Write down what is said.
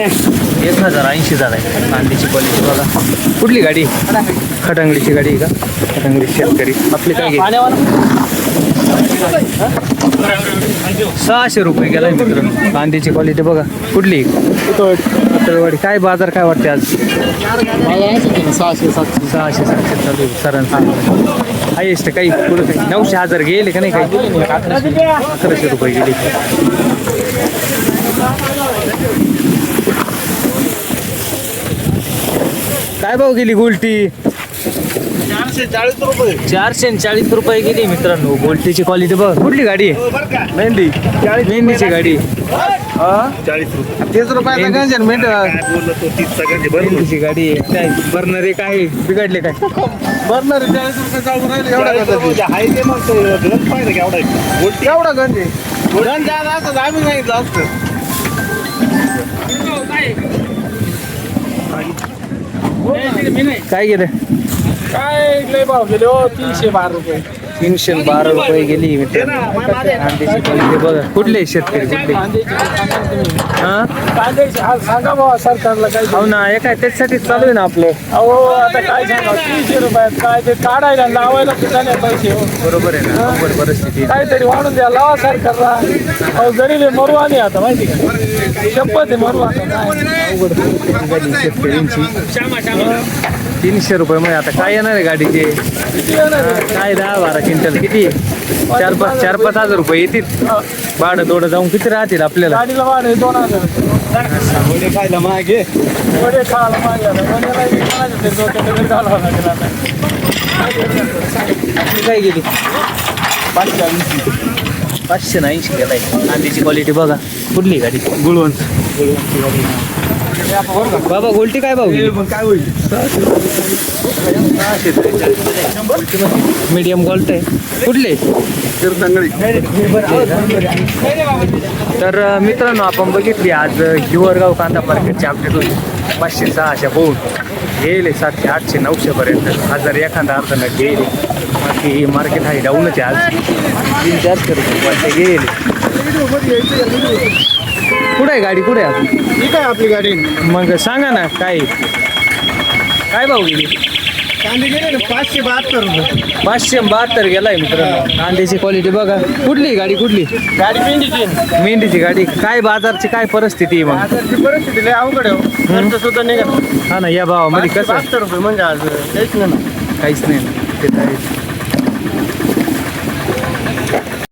1080 झाला आहे. कांद्याची क्वालिटी बघा. कुठली गाडी? खटांगडीची गाडी आहे का? खटांगडी शेतकरी आपली काय घे 600 रुपये गेलाय मित्रांनो. कांद्याची क्वालिटी बघा. कुठली? उतरवाडी. काय बाजार काय वाटते आज? 600-700 चालू आहे सरांचं. हायेस्ट काही पुढं काही 900-1000 गेले का नाही? काही 1100 रुपये गेले. काय भाव गेली गोल्टी? 440 रुपये गेली मित्रांनो. गोल्टीची क्वालिटी बघ. कुठली गाडी आहे? मेंढीची गाडी. 30 रुपये मेंढीची गाडी आहे. काय बर्नर आहे? काय बिघडले काय? बर्नर 40 रुपये चालू राहिले. एवढा गंज आहे. गंज द्यायला असं आम्ही सांगितलं असतं. काय गेलं? काय लय भाव गेले हो. 312 रुपये. 312 रुपये गेली मित्रांनो. कांद्याची क्वालिटी बघा. कुठले शेतकरी? कुठले? हा सांगा बाबा सरकारला काय. हो ना. हे काय त्याच्यासाठीच चालू आहे ना आपलं. अहो आता काय सांगा 300 रुपयात काय ते काढायला लावायला सुद्धा नाही पैसे हो. बरोबर आहे ना. बरोबर परिस्थिती. काहीतरी वाढून द्या लावा सरकारला. अहो गरीब मरू आली आता माहिती का. शपथ आहे मरू आता. काय अवघड परिस्थिती झाली शेतकऱ्यांची. 300 रुपये मध्ये आता काय येणार आहे गाडीचे? किती येणार आहे? काय 10-12 क्विंटल किती? 4-5 हजार रुपये येतील. भाडं थोडं जाऊन किती राहतील आपल्याला? गाडीला भाडं 2000. वडे खायला मागे. वडे खायला मागे घालावं लागेल आता. आपली काय गेली? 580 गेलाय. कांद्याची क्वालिटी बघा. कुठली गाडी? गुळवंत. बाबा गोल्टी काय भाऊ? काय होईल? मीडियम गोल्ट आहे. कुठले? तर मित्रांनो आपण बघितली आज हिवरगाव कांदा मार्केटची अपडेट होती. 500-600 होऊन गेले 700-800-900 पर्यंत. 1000 एखादा अर्धा नग गेले. बाकी मार्केट आहे डाऊनच आहे आज. 300-400 रुपये गेले. कुठे आहे गाडी? कुठे आहे ठीक आहे आपली गाडी. मग सांगा ना काय काय भाऊ गेली? कांदे गेले 572 रुपये. 572 गेलाय मित्रांनो. कांद्याची क्वालिटी बघा. कुठली गाडी? कुठली गाडी मेंढीची. मेंढीची गाडी. काय बाजारची काय परिस्थिती आहे मग? बाजारची परिस्थिती लय अवघड आहे. खर्च सुद्धा निघत. हा ना. या भावामध्ये कसं 572 रुपये म्हणजे आज काहीच नाही. काहीच नाही ना. ते तर आहेच.